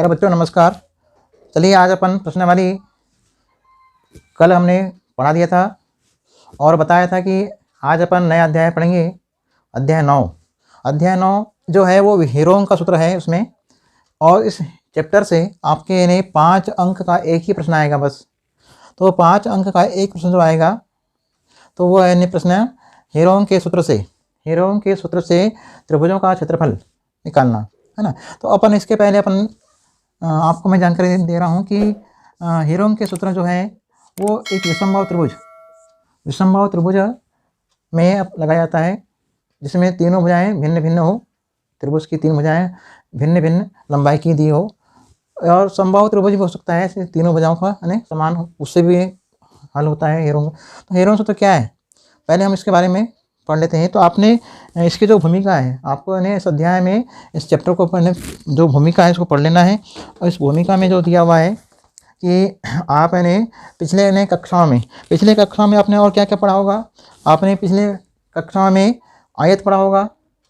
प्यारे बच्चों नमस्कार। चलिए आज अपन प्रश्नावली कल हमने पढ़ा दिया था और बताया था कि आज अपन नया अध्याय पढ़ेंगे। अध्याय 9 जो है वो हीरों का सूत्र है उसमें, और इस चैप्टर से आपके यानी 5 अंक का एक ही प्रश्न आएगा बस। तो 5 अंक का एक प्रश्न जो आएगा तो वो है प्रश्न हीरों के सूत्र से त्रिभुजों का क्षेत्रफल निकालना है ना। तो अपन इसके पहले आपको मैं जानकारी दे रहा हूँ कि हीरों के सूत्र जो है वो एक विषमबाहु त्रिभुज में लगाया जाता है जिसमें तीनों भुजाएं भिन्न भिन्न हो। त्रिभुज की 3 भुजाएं भिन्न भिन्न लंबाई की दी हो, और समबाहु त्रिभुज भी हो सकता है, तीनों भुजाओं का यानी समान हो, उससे भी हल होता है हीरों का। तो हीरों सूत्र क्या है पहले हम इसके बारे में पढ़ लेते हैं। तो आपने इसकी जो भूमिका है आपको यानी इस अध्याय में इस चैप्टर को पढ़ने जो भूमिका है इसको पढ़ लेना है। और इस भूमिका में जो दिया हुआ है कि आप यानी पिछले कक्षाओं में आपने और क्या क्या पढ़ा होगा। आपने पिछले कक्षाओं में आयत पढ़ा होगा,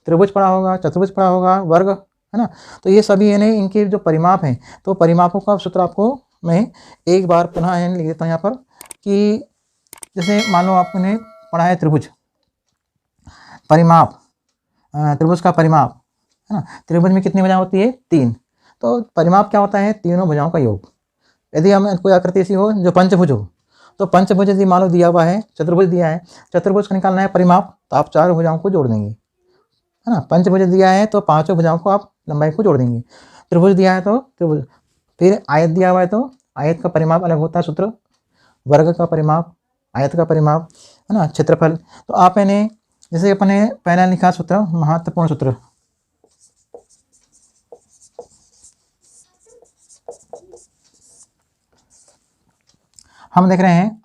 त्रिभुज पढ़ा होगा, चतुर्भुज पढ़ा होगा, वर्ग है ना। तो ये सभी यानी इनके जो परिमाप हैं तो परिमापों का सूत्र आपको मैं एक बार पुनः लिख देता हूँ यहाँ पर कि जैसे मान लो आपने पढ़ा है त्रिभुज का परिमाप है ना। त्रिभुज में कितनी भुजाएं होती है? 3। तो परिमाप क्या होता है? तीनों भुजाओं का योग। यदि हम कोई आकृति ऐसी हो जो पंचभुज हो तो पंचभुज यदि मान लो दिया हुआ है, चतुर्भुज दिया है, चतुर्भुज का निकालना है परिमाप तो आप 4 भुजाओं को जोड़ देंगे है ना। पंचभुज दिया है तो 5 भुजाओं को आप लंबाई को जोड़ देंगे। त्रिभुज दिया है तो त्रिभुज, फिर आयत दिया हुआ है तो आयत का परिमाप अलग होता है सूत्र, वर्ग का परिमाप, आयत का परिमाप है ना, क्षेत्रफल। तो आप यानी जैसे अपने पहला लिखा सूत्र महत्वपूर्ण सूत्र, हम देख रहे हैं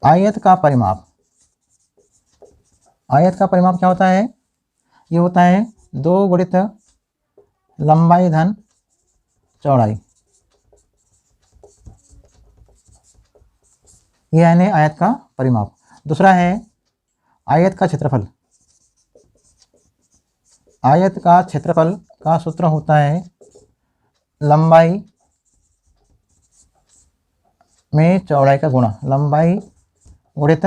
आयत का परिमाप क्या होता है? ये होता है 2 गुणित लंबाई धन चौड़ाई। ये है आयत का परिमाप। दूसरा है आयत का क्षेत्रफल। आयत का क्षेत्रफल का सूत्र होता है लंबाई में चौड़ाई का गुणा, लंबाई गुणित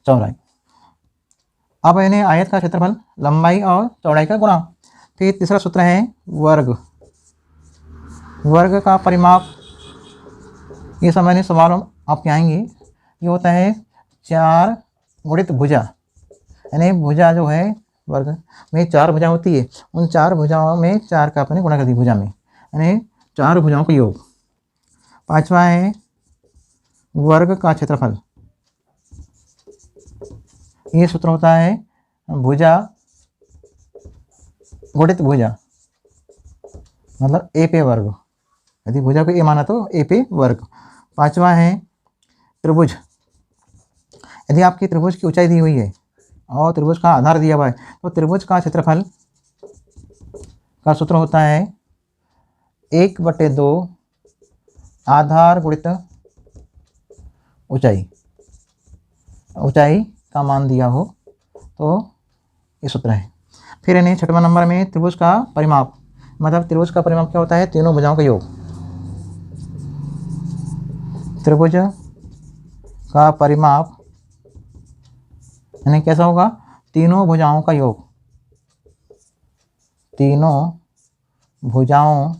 चौड़ाई। अब यानी आयत का क्षेत्रफल लंबाई और चौड़ाई का गुणा। फिर तीसरा सूत्र है वर्ग का परिमाप। ये सामान्य सवाल आपके आएंगे। ये होता है 4 गुणित भुजा, यानी भुजा जो है वर्ग में 4 भुजा होती है, उन 4 भुजाओं में 4 का अपने गुणा कर दी भुजा में, यानी 4 भुजाओं का योग। 5वां है वर्ग का क्षेत्रफल। ये सूत्र होता है भुजा गुणित भुजा, मतलब ए पे वर्ग। यदि भुजा को ए माना तो ए पे वर्ग। 5वां है त्रिभुज। यदि आपकी त्रिभुज की ऊंचाई दी हुई है और त्रिभुज का आधार दिया हुआ है तो त्रिभुज का क्षेत्रफल का सूत्र होता है 1/2 आधार गुणित ऊंचाई का मान दिया हो तो ये सूत्र है। फिर यानी 6वां नंबर में त्रिभुज का परिमाप, मतलब त्रिभुज का परिमाप क्या होता है? तीनों भुजाओं का योग। त्रिभुज का परिमाप यानी कैसा होगा? तीनों भुजाओं का योग, तीनों भुजाओं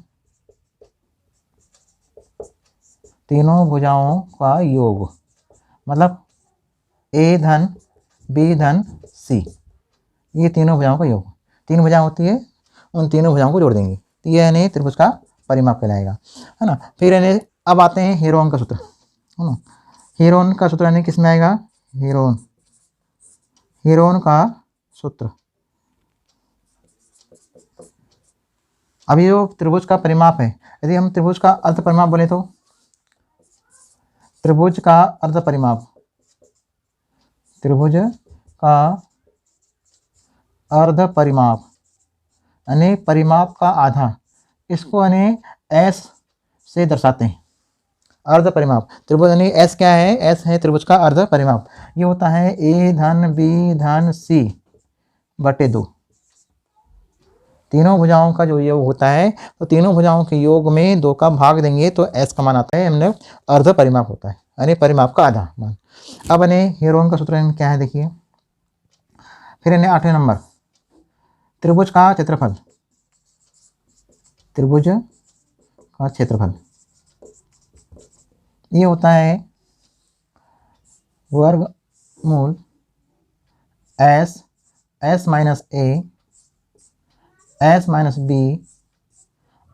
का योग, मतलब ए धन बी धन सी, ये तीनों भुजाओं का योग। 3 भुजाएं होती है, उन तीनों भुजाओं को जोड़ देंगे तो ये यानी त्रिभुज का परिमाप कहलाएगा है ना। फिर यानी अब आते हैं हीरोन का सूत्र है ना। हीरोन का सूत्र यानी किस में आएगा? हीरोन का सूत्र। अभी जो त्रिभुज का परिमाप है, यदि हम त्रिभुज का अर्ध परिमाप बोले तो त्रिभुज का अर्ध परिमाप यानी परिमाप का आधा, इसको यानी एस से दर्शाते हैं। अर्ध परिमाप त्रिभुज यानी एस क्या है? एस है त्रिभुज का अर्ध परिमाप। ये होता है ए धन बी धन सी/2। तीनों भुजाओं का जो योग होता है, तो तीनों भुजाओं के योग में 2 का भाग देंगे तो एस का मान आता है, हमने अर्ध परिमाप होता है, यानी परिमाप का आधा मान। अब इन्हें हीरोन का सूत्र क्या है देखिए। फिर इन्हें 8वें नंबर, त्रिभुज का क्षेत्रफल, त्रिभुज का क्षेत्रफल ये होता है वर्गमूल S, S minus A, S minus B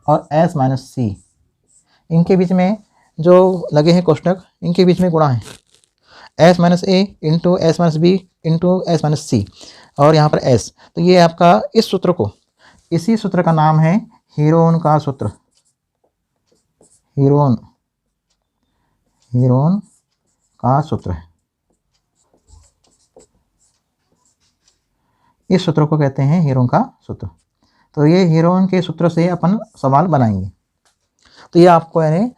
और एस माइनस सी। इनके बीच में जो लगे हैं कोष्टक, इनके बीच में गुणा है S minus A into S minus B into S minus C, और यहाँ पर एस। तो ये आपका इस सूत्र को, इसी सूत्र का नाम है हीरोन का सूत्र। हीरोन, हीरोन का सूत्र है। इस सूत्र को कहते हैं हीरोन का सूत्र। तो ये हीरोन के सूत्र से अपन सवाल बनाएंगे, तो ये आपको यानी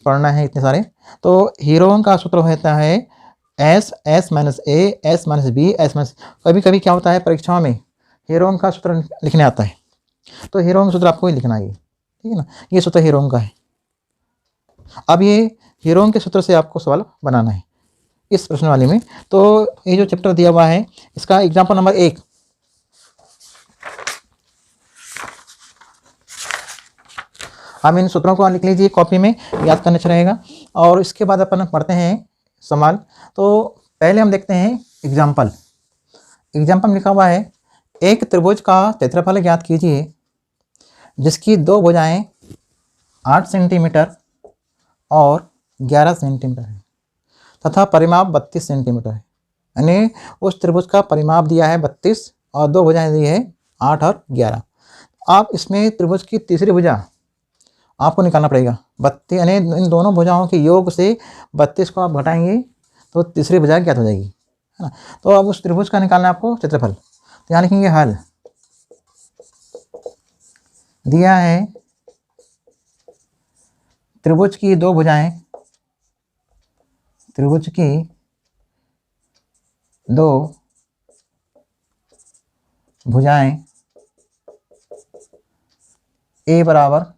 पढ़ना है इतने सारे। तो हीरोन का सूत्र होता है S, S minus A, S minus B, S minus. कभी कभी क्या होता है परीक्षाओं में हीरोन का सूत्र लिखने आता है, तो हीरोन का सूत्र आपको ही लिखना है, ठीक है ना। ये सूत्र हीरोन का है। अब ये हीरोन के सूत्र से आपको सवाल बनाना है इस प्रश्न वाले में। तो ये जो चैप्टर दिया हुआ है, इसका एग्जाम्पल नंबर 1, हम इन सूत्रों को लिख लीजिए कॉपी में, याद करना अच्छा रहेगा। और इसके बाद अपन पढ़ते हैं सवाल। तो पहले हम देखते हैं एग्जाम्पल। एग्जाम्पल में लिखा हुआ है, एक त्रिभुज का क्षेत्रफल ज्ञात कीजिए जिसकी 2 भुजाएं 8 सेंटीमीटर और 11 सेंटीमीटर है तथा परिमाप 32 सेंटीमीटर है। यानी उस त्रिभुज का परिमाप दिया है 32 और 2 भुजाएं दी है 8 और 11। आप इसमें त्रिभुज की तीसरी भुजा आपको निकालना पड़ेगा 32, यानी इन दोनों भुजाओं के योग से 32 को आप घटाएंगे तो तीसरी भुजा ज्ञात हो जाएगी, है ना। तो अब उस त्रिभुज का निकालना है आपको क्षेत्रफल। तो यहाँ लिखेंगे हल। दिया है त्रिभुज की 2 भुजाएं, त्रिभुज की 2 भुजाएं ए बराबर,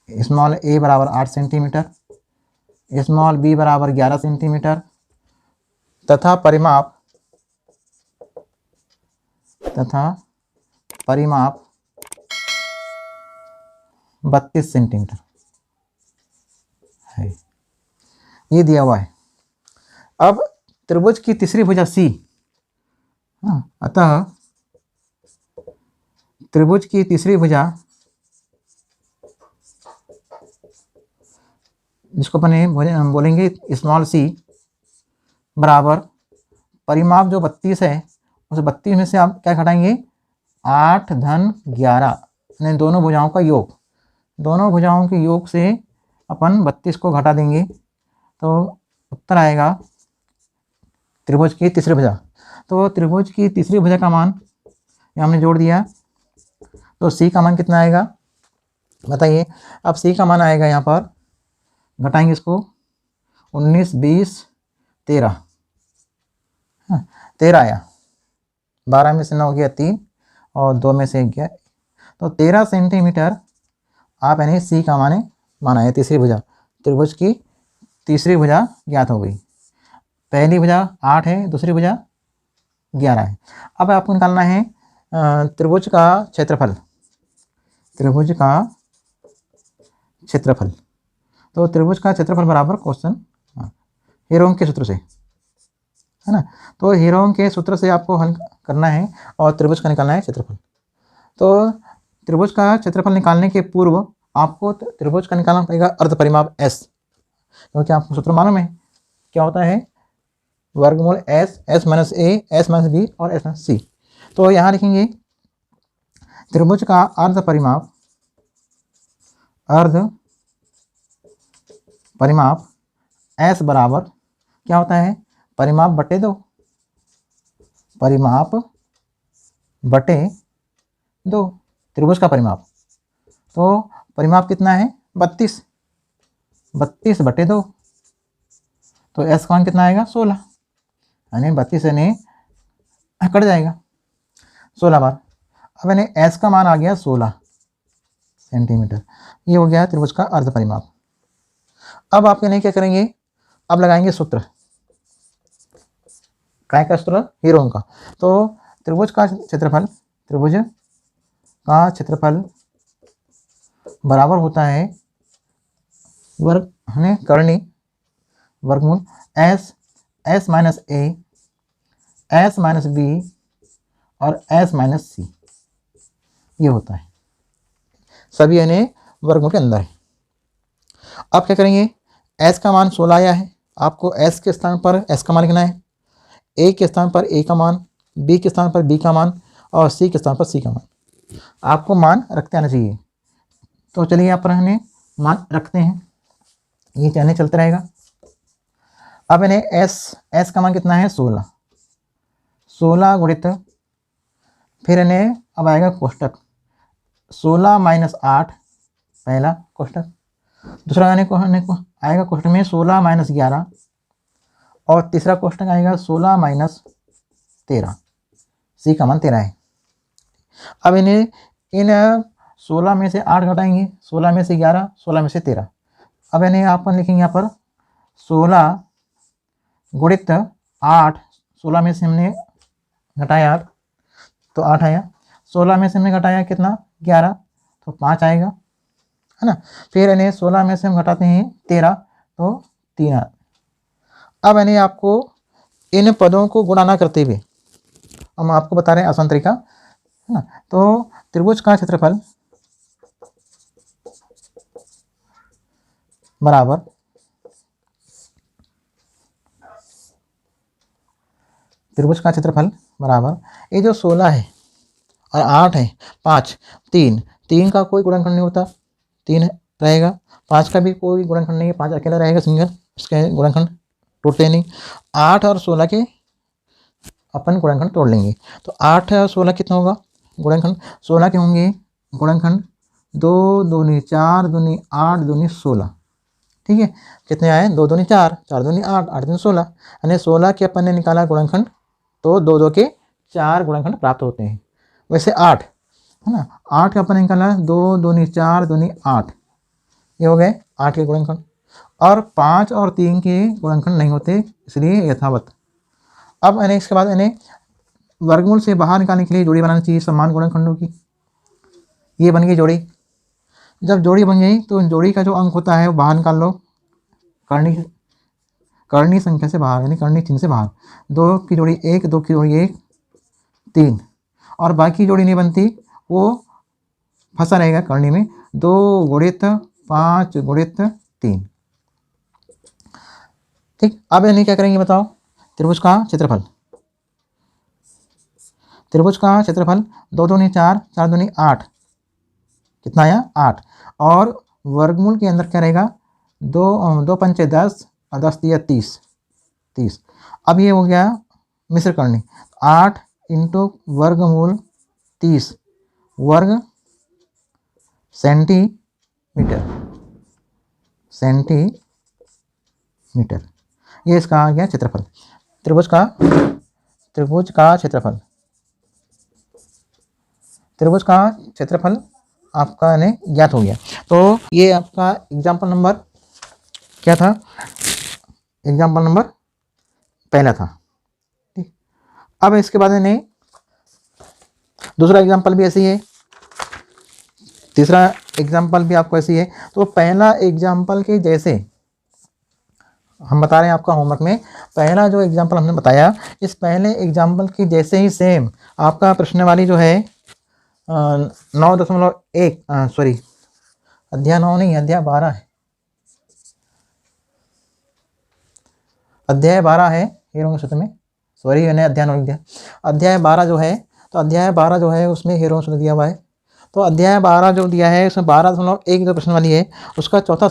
स्मॉल ए बराबर 8 सेंटीमीटर, स्मॉल बी बराबर 11 सेंटीमीटर तथा परिमाप 32 सेंटीमीटर है, ये दिया हुआ है। अब त्रिभुज की तीसरी भुजा सी, अतः त्रिभुज की तीसरी भुजा, जिसको अपन बोलेंगे स्मॉल सी, बराबर परिमाप जो 32 है, उस 32 में से आप क्या घटाएंगे 8 धन 11, यानी दोनों भुजाओं का योग। दोनों भुजाओं के योग से अपन 32 को घटा देंगे तो उत्तर आएगा त्रिभुज की तीसरी भुजा। तो त्रिभुज की तीसरी भुजा का मान ये हमने जोड़ दिया, तो सी का मान कितना आएगा बताइए। अब सी का मान आएगा, यहाँ पर घटाएंगे इसको, 19, 20, 13, 13 आया, 12 में से 9 गया 3 और 2 में से 1 गया, तो 13 सेंटीमीटर आप यानी सी का माना है तीसरी भुजा। त्रिभुज की तीसरी भुजा ज्ञात हो गई। पहली भुजा 8 है, दूसरी भुजा 11 है। अब आपको निकालना है त्रिभुज का क्षेत्रफल। त्रिभुज का क्षेत्रफल, तो त्रिभुज का क्षेत्रफल बराबर क्वेश्चन हीरोन के सूत्र से, है ना। तो हीरोन के सूत्र से आपको हल करना है और त्रिभुज का निकालना है क्षेत्रफल। तो त्रिभुज का क्षेत्रफल निकालने के पूर्व आपको त्रिभुज का निकालना पड़ेगा अर्ध परिमाप एस, क्योंकि आपको सूत्र मालूम है क्या होता है, वर्गमूल S, S minus A, S minus B और एस माइनस सी। तो यहाँ लिखेंगे त्रिभुज का अर्ध परिमाप, अर्ध परिमाप एस बराबर क्या होता है, परिमाप बटे 2, परिमाप बटे 2, त्रिभुज का परिमाप। तो परिमाप कितना है 32, 32 बटे 2, तो एस का मान कितना आएगा 16, यानी 32 यानी कट जाएगा 16 बार। अब मैंने एस का मान आ गया 16 सेंटीमीटर। ये हो गया त्रिभुज का अर्ध परिमाप। अब आप यानी क्या करेंगे, अब लगाएंगे सूत्र, काय का सूत्र, हीरों का। तो त्रिभुज का क्षेत्रफल, त्रिभुज का क्षेत्रफल बराबर होता है वर्ग है करनी वर्गमूल S, S minus A, S minus B और एस माइनस सी, ये होता है सभी यानी वर्गमूल के अंदर है। अब क्या करेंगे, एस का मान 16 आया है, आपको एस के स्थान पर एस का मान लिखना है, ए के स्थान पर ए का मान, बी के स्थान पर बी का मान और सी के स्थान पर सी का मान। आपको मान रखते आना चाहिए। तो चलिए यहाँ पर हमें मान रखते हैं, ये चलने चलता रहेगा। अब इन्हें एस का मान कितना है 16, 16 गुणित, फिर इन्हें अब आएगा कोष्टक 16 माइनस 8, पहला कोष्टक, दूसरा आएगा कोष्टक में 16 माइनस 11 और तीसरा कोष्टक आएगा 16 माइनस 13, सी का मान 13 है। अब इन्हें इन 16 में से 8 घटाएंगे, 16 में से 11, 16 में से 13। अब इन्हें आप लिखेंगे यहाँ पर 16 गुणित 8, 16 में से हमने घटाया 8 तो 8 आया, 16 में से हमने घटाया कितना 11 तो 5 आएगा, है ना। फिर इन्हें 16 में से हम घटाते हैं 13 तो 3 आया। अब यानी आपको इन पदों को गुणा ना करते हुए हम आपको बता रहे हैं आसान तरीका, है ना। तो त्रिभुज का क्षेत्रफल बराबर त्रिभुज का क्षेत्रफल बराबर ये जो 16 है और 8 है 5, 3 का कोई गुणनखंड नहीं होता, 3 रहेगा, 5 का भी कोई गुणनखंड नहीं है, 5 अकेला रहेगा सिंगल, इसके गुणनखंड टूटते नहीं। 8 और 16 के अपन गुणनखंड तोड़ लेंगे। तो 8 और 16 कितना होगा गुणनखंड, 16 के होंगे गुणनखंड 2 दूनी 4 दूनी 8 दूनी 16, ठीक है। कितने आए 2 दूनी 4, 4 दूनी 8, 8 दूनी 16, यानी 16 के अपन ने निकाला गुणनखंड तो 2 2 के 4 गुणनखंड प्राप्त होते हैं। वैसे 8 है ना, 8 का अपन ने निकाला 2 दूनी 4 दूनी 8, ये हो गए 8 के गुणनखंड। और 5 और 3 के गुणनखंड नहीं होते, इसलिए यथावत। अब यानी इसके बाद यानी वर्गमूल से बाहर निकालने के लिए जोड़ी बनानी चाहिए समान गुणनखंडों की। ये बन गई जोड़ी। जब जोड़ी बन गई तो जोड़ी का जो अंक होता है वो बाहर निकाल लो, कर्णी संख्या से बाहर, यानी कर्णी चिन्ह से बाहर। 2 की जोड़ी 1, 2 की जोड़ी 1, 3 और बाकी जोड़ी नहीं बनती, वो फंसा रहेगा कर्णी में। 2 गुणित 5 गुणित 3, ठीक। अब यानी क्या करेंगे बताओ, त्रिभुज का क्षेत्रफल, त्रिभुज का क्षेत्रफल 2 दूनी 4, 4 दूनी 8, कितना आया 8, और वर्गमूल के अंदर क्या रहेगा 2 पंचे 10 और 10 दिया 30। अब ये हो गया मिश्र करनी, 8 इंटू वर्गमूल 30 वर्ग सेंटीमीटर, ये इसका आ गया क्षेत्रफल, त्रिभुज का क्षेत्रफल। त्रिभुज का क्षेत्रफल आपका ने ज्ञात हो गया। तो ये आपका एग्जाम्पल नंबर क्या था, एग्जाम्पल नंबर पहला था, ठीक। अब इसके बाद ने दूसरा एग्जाम्पल भी ऐसी है, तीसरा एग्जाम्पल भी आपको ऐसी है। तो पहला एग्जाम्पल के जैसे हम बता रहे हैं आपका होमवर्क में, पहला जो एग्जाम्पल हमने बताया इस पहले एग्जाम्पल की जैसे ही सेम आपका प्रश्नवाली जो है 9.1 सॉरी अध्याय 9 नहीं, अध्याय 12 है, अध्याय 12 है हीरों के सूत्र में, सॉरी मैंने अध्याय 9 लिख दिया। अध्याय 12 जो है, तो अध्याय 12 जो है उसमें हीरों का सूत्र दिया हुआ है। तो अध्याय 12 जो दिया है उसमें 12.1 जो प्रश्न वाली है उसका चौथा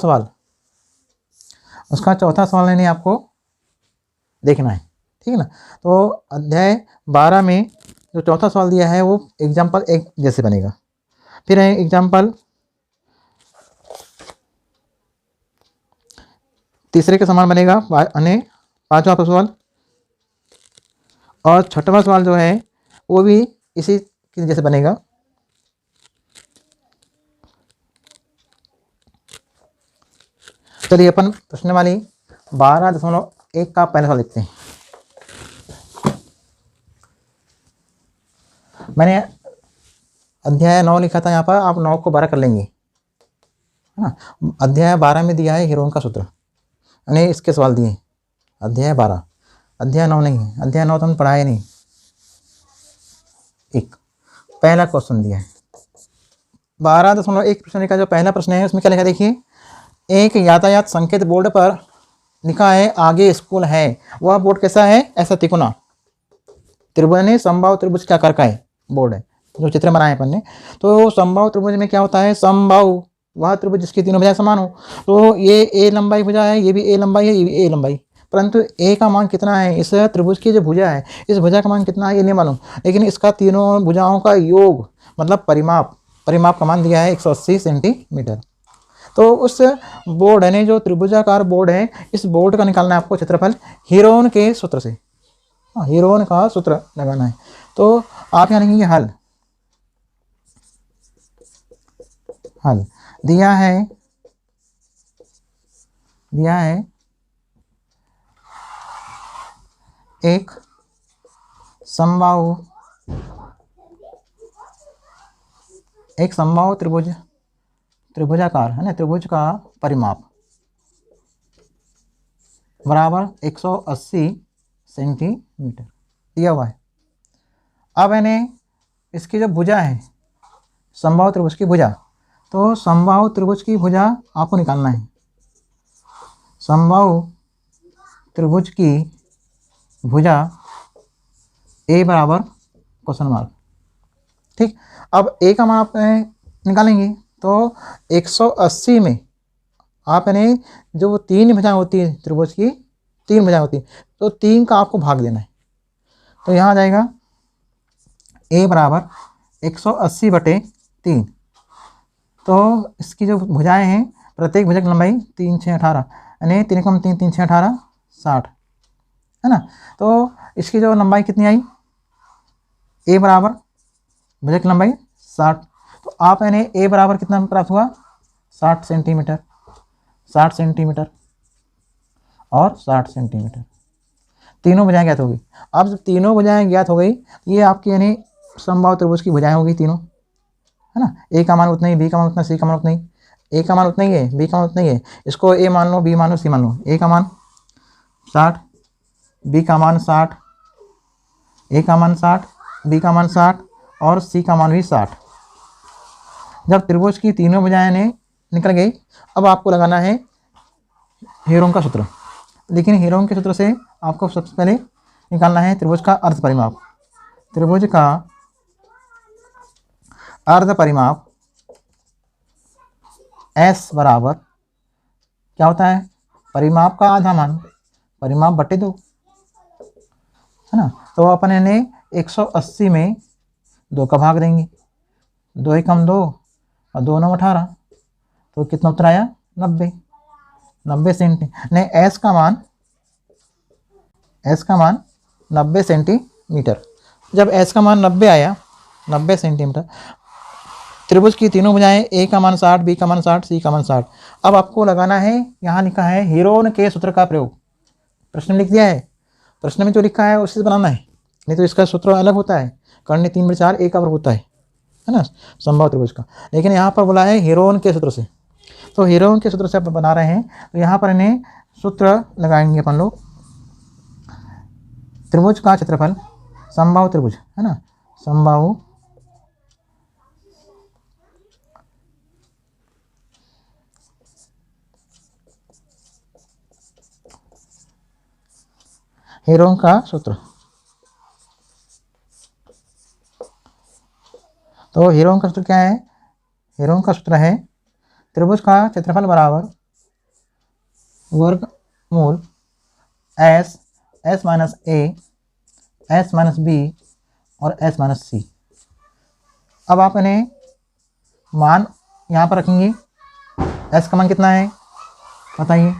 सवाल, यानी आपको देखना है, ठीक है ना। तो अध्याय 12 में जो चौथा सवाल दिया है वो एग्जाम्पल 1 जैसे बनेगा। फिर है एग्जाम्पल तीसरे के समान बनेगा, यानी 5वां सवाल, और 6वां सवाल जो है वो भी इसी के जैसे बनेगा, चलिए अपन प्रश्न वाली 12.1 का पहला सवाल लिखते हैं। मैंने अध्याय 9 लिखा था यहाँ पर, आप 9 को 12 कर लेंगे, है ना। अध्याय 12 में दिया है हीरोन का सूत्र, यानी इसके सवाल दिए अध्याय 12, अध्याय 9 नहीं है। अध्याय 9 तो हमने पढ़ाया नहीं। एक पहला क्वेश्चन दिया है 12.1 प्रश्न का जो पहला प्रश्न है उसमें क्या लिखा देखिए, एक यातायात संकेत बोर्ड पर लिखा है आगे स्कूल है। वह बोर्ड कैसा है, ऐसा तिकोना त्रिभुज समबाहु त्रिभुज के आकार का है बोर्ड है, जो चित्र बनाए अपन ने। तो समबाहु त्रिभुज में क्या होता है, समबाहु वह त्रिभुज जिसकी तीनों भुजाएं समान हो। तो ये ए लंबाई भुजा है, ये भी ए लंबाई है, ये भी ए लंबाई, परंतु ए का मान कितना है, इस त्रिभुज की जो भुजा है इस भुजा का मान कितना है ये नहीं मालूम, लेकिन इसका तीनों भुजाओं का योग मतलब परिमाप का मान दिया है 180 सेंटीमीटर। तो उस बोर्ड है जो त्रिभुजाकार बोर्ड है, इस बोर्ड का निकालना है आपको क्षेत्रफल हीरोन के सूत्र से। हीरोन का सूत्र लगाना है। तो आप यहाँ लिखेंगे हल दिया है एक समबाहु त्रिभुजाकार है ना, त्रिभुज का परिमाप बराबर 180 सेंटीमीटर दिया हुआ है। अब इन्हें इसकी जो भुजा है समबाहु त्रिभुज की भुजा, तो समबाहु त्रिभुज की भुजा आपको निकालना है। समबाहु त्रिभुज की भुजा ए बराबर क्वेश्चन मार्क, ठीक। अब ए का मान आप निकालेंगे तो 180 में आप इन्हें जो तीन भुजाएं होती है त्रिभुज की, तीन भुजाएं होती है, तो 3 का आपको भाग देना है। तो यहाँ आ जाएगा ए बराबर 180/3। तो इसकी जो भुजाएं हैं प्रत्येक भुजा की लंबाई 3 6 18, यानी 3 कम 3 3 6 18 60, है ना। तो इसकी जो लंबाई कितनी आई, ए बराबर भुजा की लंबाई 60। तो आप यानी ए बराबर कितना प्राप्त हुआ, 60 सेंटीमीटर, 60 सेंटीमीटर और 60 सेंटीमीटर, तीनों भुजाएं ज्ञात हो गई। अब जब तीनों भुजाएं ज्ञात हो गई, ये आपकी यानी समबाहु त्रिभुज की भुजाएं हो गई तीनों, है ना। ए का मान उतना ही, बी का मान उतना, सी का मान उतना ही, ए का मान उतना ही है, बी का मान उतना ही है। इसको ए मान लो, बी मान लो, सी मान लो। ए का मान 60, बी का मान 60, ए का मान 60, बी का मान 60 और सी का मान भी 60। जब त्रिभुज की तीनों भुजाएं निकल गई, अब आपको लगाना है हीरोन का सूत्र। लेकिन हीरोन के सूत्र से आपको सबसे पहले निकालना है त्रिभुज का अर्ध परिमाप। त्रिभुज का अर्ध परिमाप S बराबर क्या होता है, परिमाप का आधा मान परिमाप बटे 2, है ना। तो अपन इन्हें 180 में 2 का भाग देंगे, 2 ही कम 2 और 2 9 18, तो कितना उत्तर आया 90 सेंटी। नहीं, एस का मान 90 सेंटीमीटर। जब एस का मान 90 आया, 90 सेंटीमीटर, त्रिभुज की तीनों भुजाएं ए का मान 60, बी का मान 60, सी का मान 60। अब आपको लगाना है, यहाँ लिखा है हीरोन के सूत्र का प्रयोग। प्रश्न में लिख दिया है, प्रश्न में जो लिखा है उसी से बनाना है, नहीं तो इसका सूत्र अलग होता है, कर्ण 3/4 ए का वर्ग होता है ना, समबाहु त्रिभुज का। लेकिन यहाँ पर बोला है हीरोन के सूत्र से, तो हीरोन के सूत्र से आप बना रहे हैं। तो यहाँ पर इन्हें सूत्र लगाएंगे अपन लोग, त्रिभुज का क्षेत्रफल समबाहु त्रिभुज, है ना, समबाहु हीरोन का सूत्र। तो हीरोन का सूत्र क्या है, हीरोन का सूत्र है त्रिभुज का क्षेत्रफल बराबर वर्गमूल S minus A, S minus B और एस माइनस सी। अब आप इन्हें मान यहाँ पर रखेंगे। एस का मान कितना है बताइए,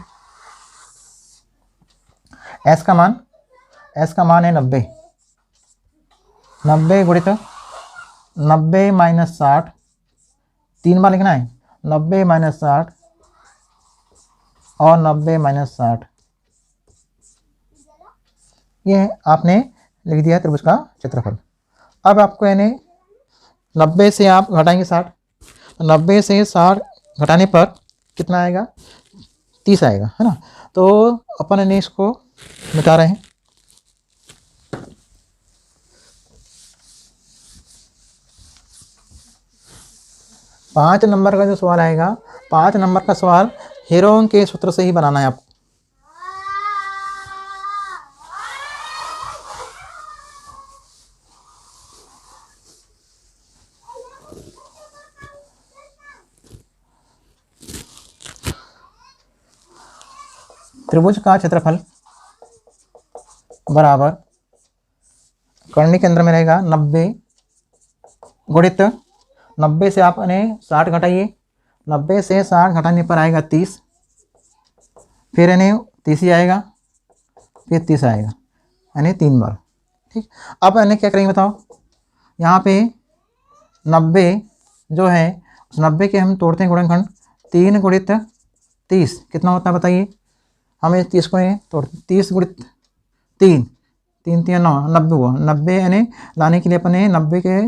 एस का मान है 90, 90 गुणित 90 माइनस 60, 3 बार लिखना है, 90 माइनस 60 और 90 माइनस 60, ये आपने लिख दिया त्रिभुज का क्षेत्रफल। अब आपको यानी 90 से आप घटाएंगे 60, 90 से 60 घटाने पर कितना आएगा, 30 आएगा, है ना। तो अपन ने इसको मिटा रहे हैं। पाँच नंबर का जो सवाल आएगा, 5 नंबर का सवाल हीरों के सूत्र से ही बनाना है आपको। त्रिभुज का क्षेत्रफल बराबर कर्णी के अंदर में रहेगा 90 गुणित 90 से आपने 60 घटाइए, 90 से 60 घटाने पर आएगा 30, फिर यानी 30 ही आएगा, फिर 30 आएगा, यानी 3 बार। ठीक, अब यानी क्या करेंगे बताओ, यहाँ पे 90 जो है उस 90 के हम तोड़ते हैं गुणनखंड, 3 गुणित 30 कितना होता है बताइए। हमें 30 को तोड़ 30 गुणित 3, 3 3 9, 90 हुआ। 90 यानी लाने के लिए अपने 90 के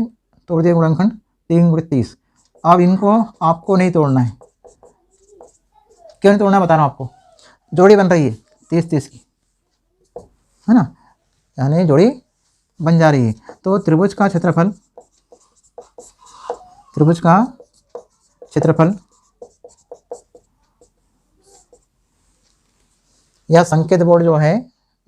तोड़ दिया गुणनखंड, 3 गुणित 30। अब इनको आपको नहीं तोड़ना है, क्यों नहीं तोड़ना है बता रहा हूँ आपको, जोड़ी बन रही है 30 30 की, है ना, यानी जोड़ी बन जा रही है। तो त्रिभुज का क्षेत्रफल या संकेत बोर्ड जो है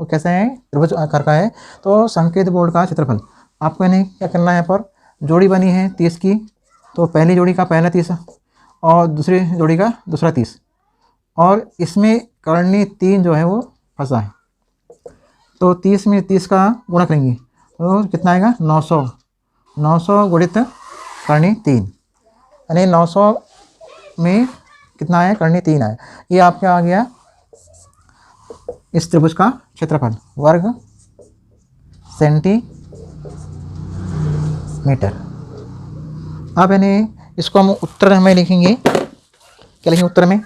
वो कैसे है, त्रिभुज आकार का है। तो संकेत बोर्ड का क्षेत्रफल आपको यानी क्या करना है, यहाँ पर जोड़ी बनी है 30 की, तो पहली जोड़ी का पहला 30 और दूसरी जोड़ी का दूसरा 30, और इसमें कर्णी 3 जो है वो फंसा है। तो 30 में 30 का गुणा करेंगे तो कितना आएगा, 900, 900 गुणित कर्णी 3, यानी 900 में कितना आया, कर्णी 3 आया। ये आपका आ गया इस त्रिभुज का क्षेत्रफल वर्ग सेंटीमीटर। अब यानी इसको हम उत्तर में लिखेंगे, क्या लिखेंगे उत्तर में,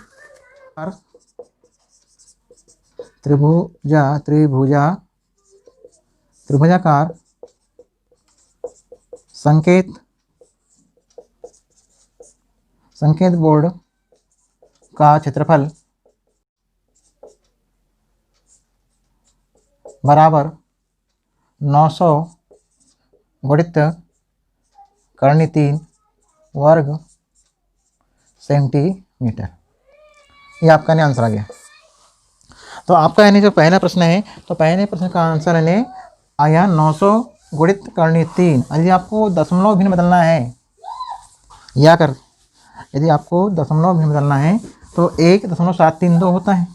त्रिभुजाकार संकेत बोर्ड का क्षेत्रफल बराबर 900 गुणित कर्णी 3 वर्ग सेंटीमीटर। ये आपका यानी आंसर आ गया। तो आपका यानी जो पहला प्रश्न है, तो पहले प्रश्न का आंसर यानी आया 900 गुणित कर्णी 3। यदि आपको दशमलव भिन्न बदलना है, या कर यदि आपको दशमलव भिन्न बदलना है तो 1.732 होता है।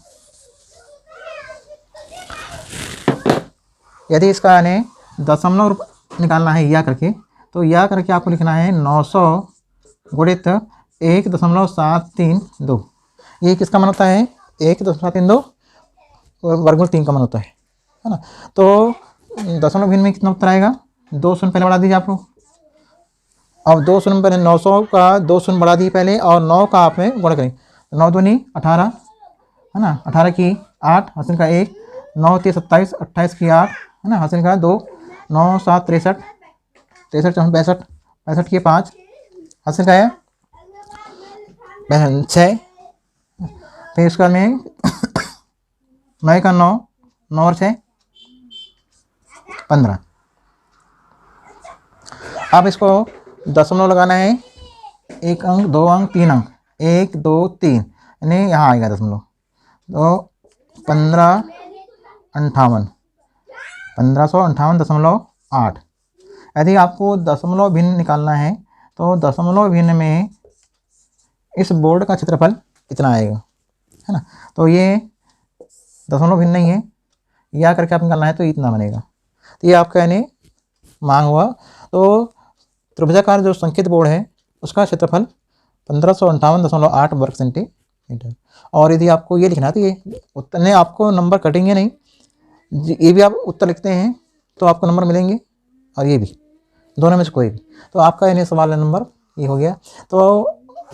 यदि इसका यानी दशमलव निकालना है या करके, तो या करके आपको लिखना है 900 गुणित 1.732। ये किसका मान होता है, 1.732 वर्गमूल 3 का मान होता है ना। तो दशमलव भिन्न में कितना उत्तर आएगा, 2 शून्य पहले बढ़ा दीजिए आप लोग। अब 2 शून्य पहले 900 का 2 शून्य बढ़ा दिए पहले, और 9 का आप में गुणा करें, 9 दूनी 18 है ना, 18 की 8 हासिल का 1, 9 3 27, 28 की 8 है ना, हासिल का 2, 9 7 63, 63 4 65, 65 की 5 हासिल का है 6। फिर उसका में 9 का 9, 9 और 6 15। अब इसको दशमलव लगाना है, 1 अंक 2 अंक 3 अंक, 1 2 3, यानी यहाँ आएगा दशमलव, तो 1558.8। यदि आपको दशमलव भिन्न निकालना है तो दशमलव भिन्न में इस बोर्ड का क्षेत्रफल कितना आएगा, है ना। तो ये दशमलव भिन्न नहीं है, या करके आप निकालना है तो इतना बनेगा। तो ये आपका यानी मांग हुआ। तो त्रिभुजाकार जो संकेत बोर्ड है उसका क्षेत्रफल 1558.8 वर्ग सेंटीमीटर। और यदि आपको ये लिखना है तो ये उत्तर ने आपको नंबर कटेंगे नहीं, ये भी आप उत्तर लिखते हैं तो आपको नंबर मिलेंगे, और ये भी, दोनों में से कोई भी। तो आपका यानी सवाल नंबर ये हो गया। तो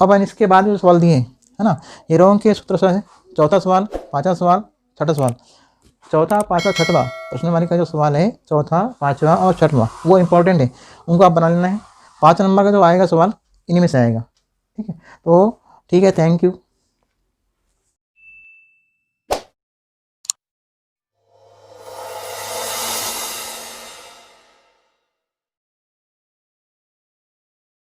अब इसके बाद जो सवाल दिए है ना, हीरों के सूत्र से चौथा सवाल, पाँचवा सवाल, छठा सवाल। चौथा, पाँचवा, छठवा प्रश्नवाली का जो सवाल है, चौथा, पाँचवा और छठवा, वो इंपॉर्टेंट है, उनको आप बना लेना है। 5 नंबर का जो आएगा सवाल इन्हीं में से आएगा। ठीक है, तो ठीक है, थैंक यू।